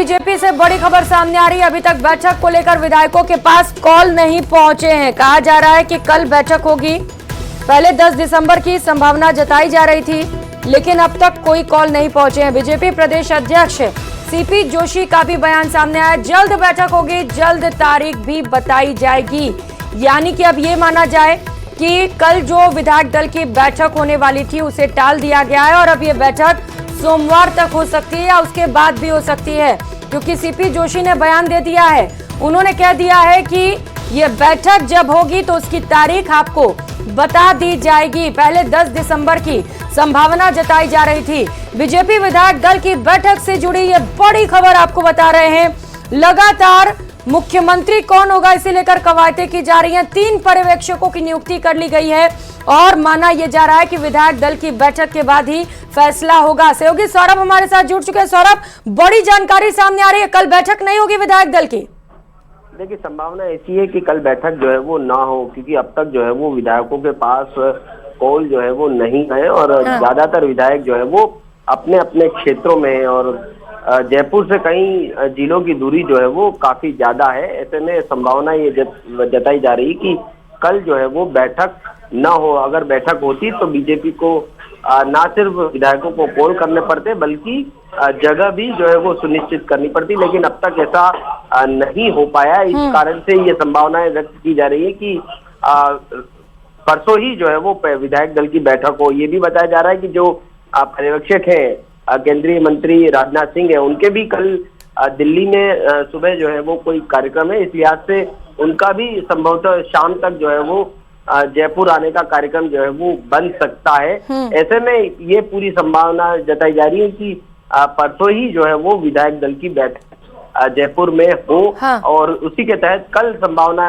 BJP से बड़ी खबर सामने आ रही है। अभी तक बैठक को लेकर विधायकों के पास कॉल नहीं पहुंचे हैं। कहा जा रहा है कि कल बैठक होगी। पहले 10 दिसंबर की संभावना जताई जा रही थी, लेकिन अब तक कोई कॉल नहीं पहुंचे हैं। बीजेपी प्रदेश अध्यक्ष सीपी जोशी का भी बयान सामने आया, जल्द बैठक होगी, जल्द तारीख भी बताई जाएगी। यानी कि अब ये माना जाए कि कल जो विधायक दल की बैठक होने वाली थी उसे टाल दिया गया है और अब ये बैठक सोमवार तक हो सकती है या उसके बाद भी हो सकती है, क्योंकि सीपी जोशी ने बयान दे दिया है। उन्होंने कह दिया है कि ये बैठक जब होगी तो उसकी तारीख आपको बता दी जाएगी। पहले 10 दिसंबर की संभावना जताई जा रही थी। बीजेपी विधायक दल की बैठक से जुड़ी ये बड़ी खबर आपको बता रहे हैं। लगातार मुख्यमंत्री कौन होगा इसे लेकर कवायदें की जा रही हैं। 3 पर्यवेक्षकों की नियुक्ति कर ली गई है और माना यह जा रहा है कि विधायक दल की बैठक के बाद ही फैसला होगा। सहयोगी सौरभ हमारे साथ जुड़ चुके हैं। सौरभ, बड़ी जानकारी सामने आ रही है, कल बैठक नहीं होगी विधायक दल की। देखिए, संभावना ऐसी है कि कल बैठक जो है वो ना हो, क्योंकि अब तक जो है वो विधायकों के पास कॉल जो है वो नहीं है और ज्यादातर विधायक जो है वो अपने अपने क्षेत्रों में और जयपुर से कई जिलों की दूरी जो है वो काफी ज्यादा है। ऐसे में संभावना ये जताई जा रही कि कल जो है वो बैठक न हो। अगर बैठक होती तो बीजेपी को ना सिर्फ विधायकों को कॉल करने पड़ते बल्कि जगह भी जो है वो सुनिश्चित करनी पड़ती, लेकिन अब तक ऐसा नहीं हो पाया। इस कारण से ये संभावनाएं व्यक्त की जा रही है कि परसों ही जो है वो विधायक दल की बैठक हो। ये भी बताया जा रहा है कि जो पर्यवेक्षक है केंद्रीय मंत्री राजनाथ सिंह है, उनके भी कल दिल्ली में सुबह जो है वो कोई कार्यक्रम है। इस लिहाज से उनका भी संभवतः शाम तक जो है वो जयपुर आने का कार्यक्रम जो है वो बन सकता है। ऐसे में ये पूरी संभावना जताई जा रही है कि परसों ही जो है वो विधायक दल की बैठक जयपुर में हो। और उसी के तहत कल संभावना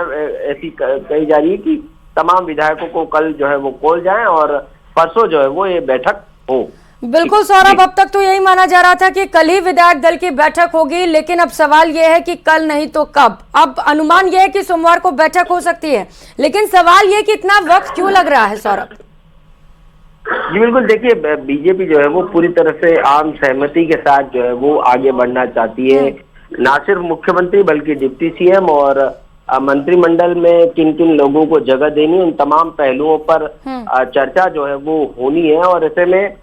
ऐसी कही जा रही है कि तमाम विधायकों को कल जो है वो कॉल जाए और परसों जो है वो ये बैठक हो। बिल्कुल सौरभ, अब तक तो यही माना जा रहा था कि कल ही विधायक दल की बैठक होगी, लेकिन अब सवाल यह है कि कल नहीं तो कब। अब अनुमान यह है कि सोमवार को बैठक हो सकती है, लेकिन सवाल यह कि इतना वक्त क्यों लग रहा है सौरभ? जी बिल्कुल, देखिए बीजेपी जो है वो पूरी तरह से आम सहमति के साथ जो है वो आगे बढ़ना चाहती है। ना सिर्फ मुख्यमंत्री बल्कि डिप्टी सीएम और मंत्रिमंडल में किन किन लोगों को जगह देनी, उन तमाम पहलुओं पर चर्चा जो है वो होनी है। और ऐसे में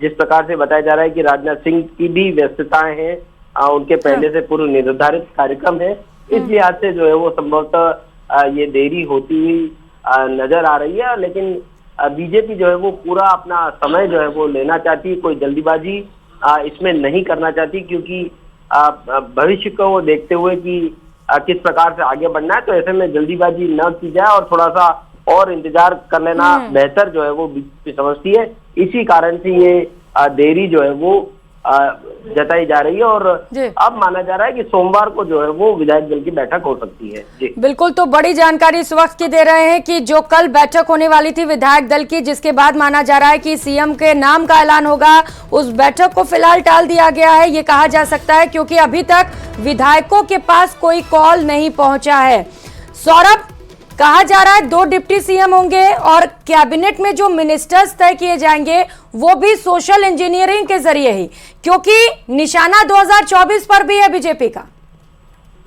जिस प्रकार से बताया जा रहा है कि राजनाथ सिंह की भी व्यस्तताएं हैं, उनके पहले से पूर्व निर्धारित कार्यक्रम है, इस लिहाज से जो है वो संभवतः ये देरी होती हुई नजर आ रही है। लेकिन बीजेपी जो है वो पूरा अपना समय जो है वो लेना चाहती है, कोई जल्दीबाजी इसमें नहीं करना चाहती, क्योंकि भविष्य को वो देखते हुए कि किस प्रकार से आगे बढ़ना है। तो ऐसे में जल्दीबाजी न की जाए और थोड़ा सा और इंतजार कर लेना बेहतर जो है वो बीजेपी समझती है। इसी कारण से ये देरी जो है वो जताई जा रही है और अब माना जा रहा है कि सोमवार को जो है वो विधायक दल की बैठक हो सकती है। जी बिल्कुल, तो बड़ी जानकारी इस वक्त की दे रहे हैं कि जो कल बैठक होने वाली थी विधायक दल की, जिसके बाद माना जा रहा है कि सीएम के नाम का ऐलान होगा, उस बैठक को फिलहाल टाल दिया गया है। ये कहा जा सकता है क्योंकि अभी तक विधायकों के पास कोई कॉल नहीं पहुंचा है। सौरभ, कहा जा रहा है 2 डिप्टी सीएम होंगे और कैबिनेट में जो मिनिस्टर्स तय किए जाएंगे वो भी सोशल इंजीनियरिंग के जरिए ही, क्योंकि निशाना 2024 पर भी है बीजेपी का।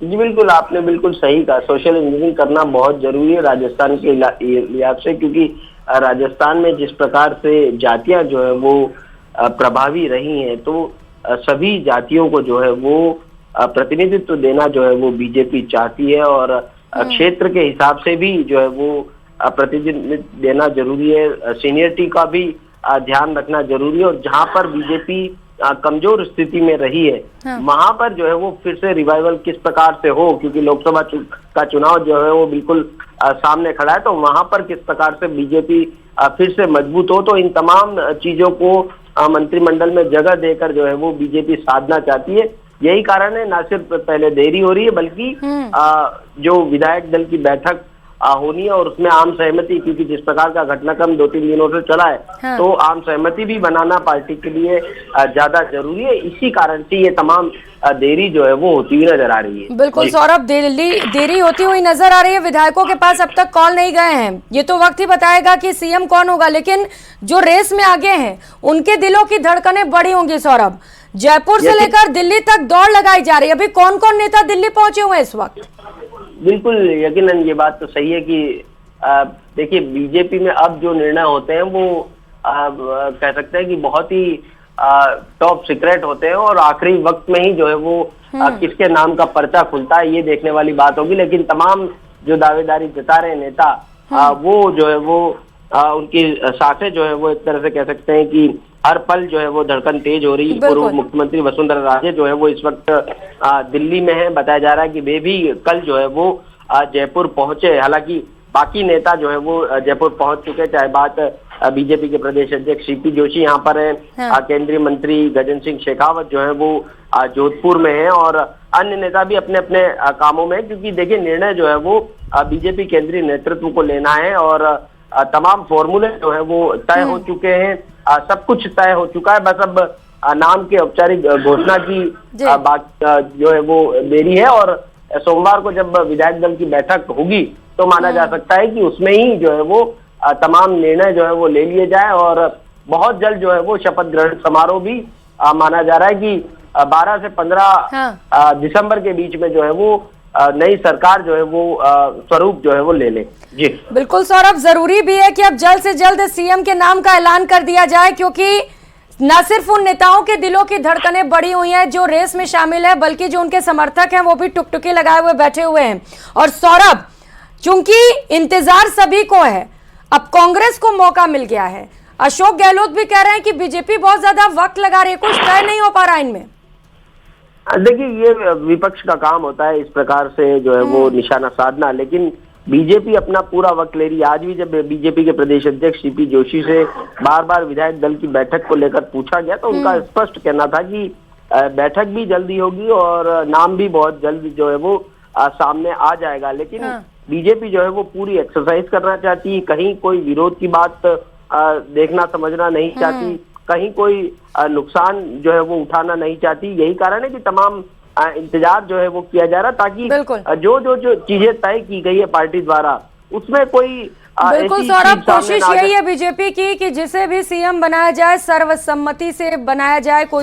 जी बिल्कुल, आपने बिल्कुल सही कहा। सोशल इंजीनियरिंग करना बहुत जरूरी है राजस्थान के लिहाज से, क्योंकि राजस्थान में जिस प्रकार से जातियां जो है वो प्रभावी रही हैं, तो सभी जातियों को जो है वो प्रतिनिधित्व देना जो है वो बीजेपी चाहती है और क्षेत्र के हिसाब से भी जो है वो प्रतिनिधित्व देना जरूरी है। सीनियरिटी का भी ध्यान रखना जरूरी है और जहां पर बीजेपी कमजोर स्थिति में रही है वहां पर जो है वो फिर से रिवाइवल किस प्रकार से हो, क्योंकि लोकसभा का चुनाव जो है वो बिल्कुल सामने खड़ा है, तो वहां पर किस प्रकार से बीजेपी फिर से मजबूत हो। तो इन तमाम चीजों को मंत्रिमंडल में जगह देकर जो है वो बीजेपी साधना चाहती है। यही कारण है, ना सिर्फ पहले देरी हो रही है बल्कि जो विधायक दल की बैठक होनी है और उसमें आम सहमति, क्योंकि जिस प्रकार का घटनाक्रम 2-3 दिनों से चला है तो आम सहमति भी बनाना पार्टी के लिए ज्यादा जरूरी है। इसी कारण से ये तमाम देरी जो है वो होती हुई नजर आ रही है। बिल्कुल सौरभ, देरी होती हुई नजर आ रही है। विधायकों के पास अब तक कॉल नहीं गए हैं। ये तो वक्त ही बताएगा कि सीएम कौन होगा, लेकिन जो रेस में आगे हैं उनके दिलों की धड़कनें बड़ी होंगी। सौरभ, जयपुर से लेकर दिल्ली तक दौड़ लगाई जा रही है। अभी कौन कौन नेता दिल्ली पहुंचे हुए हैं इस वक्त? बिल्कुल यकीनन ये बात तो सही है कि देखिए बीजेपी में अब जो निर्णय होते हैं वो कह सकते हैं कि बहुत ही टॉप सीक्रेट होते हैं और आखिरी वक्त में ही जो है वो किसके नाम का पर्चा खुलता है ये देखने वाली बात होगी। लेकिन तमाम जो दावेदारी जता रहे नेता वो जो है वो उनकी सांसें जो है वो एक तरह से कह सकते हैं कि हर पल जो है वो धड़कन तेज हो रही है। पूर्व मुख्यमंत्री वसुंधरा राजे जो है वो इस वक्त दिल्ली में है। बताया जा रहा है कि वे भी कल जो है वो जयपुर पहुंचे। हालांकि बाकी नेता जो है वो जयपुर पहुंच चुके, चाहे बात बीजेपी के प्रदेश अध्यक्ष सीपी जोशी यहाँ पर है, केंद्रीय मंत्री गजेंद्र सिंह शेखावत जो है वो जोधपुर में है और अन्य नेता भी अपने अपने कामों में, क्योंकि देखिए निर्णय जो है वो बीजेपी केंद्रीय नेतृत्व को लेना है और तमाम फॉर्मूले जो है वो तय हो चुके हैं, सब कुछ तय हो चुका है। बस अब नाम के औपचारिक घोषणा की बात जो है वो देरी है और सोमवार को जब विधायक दल की बैठक होगी तो माना जा सकता है कि उसमें ही जो है वो तमाम निर्णय जो है वो ले लिए जाए और बहुत जल्द जो है वो शपथ ग्रहण समारोह भी माना जा रहा है कि 12 से 15 दिसंबर के बीच में जो है वो नई सरकार जो है वो स्वरूप जो है वो ले ले। जी बिल्कुल सौरभ, जरूरी भी है कि अब जल्द से जल्द सीएम के नाम का ऐलान कर दिया जाए, क्योंकि न सिर्फ उन नेताओं के दिलों की धड़कनें बढ़ी हुई हैं जो रेस में शामिल है, बल्कि जो उनके समर्थक हैं वो भी टुकटुकी लगाए हुए बैठे हुए हैं। और सौरभ, चूंकि इंतजार सभी को है, अब कांग्रेस को मौका मिल गया है। अशोक गहलोत भी कह रहे हैं कि बीजेपी बहुत ज्यादा वक्त लगा रही है, कुछ तय नहीं हो पा रहा इनमें। देखिए ये विपक्ष का काम होता है इस प्रकार से जो है वो निशाना साधना, लेकिन बीजेपी अपना पूरा वक्त ले रही है। आज भी जब बीजेपी के प्रदेश अध्यक्ष सीपी जोशी से बार बार विधायक दल की बैठक को लेकर पूछा गया तो उनका स्पष्ट कहना था कि बैठक भी जल्दी होगी और नाम भी बहुत जल्द जो है वो सामने आ जाएगा। लेकिन बीजेपी जो है वो पूरी एक्सरसाइज करना चाहती है, कहीं कोई विरोध की बात देखना समझना नहीं चाहती, कहीं कोई नुकसान जो है वो उठाना नहीं चाहती। यही कारण है कि तमाम इंतजार जो है वो किया जा रहा ताकि जो चीजें तय की गई है पार्टी द्वारा उसमें कोई बिल्कुल सौरभ, कोशिश यही है बीजेपी की कि जिसे भी सीएम बनाया जाए सर्वसम्मति से बनाया जाए, कोई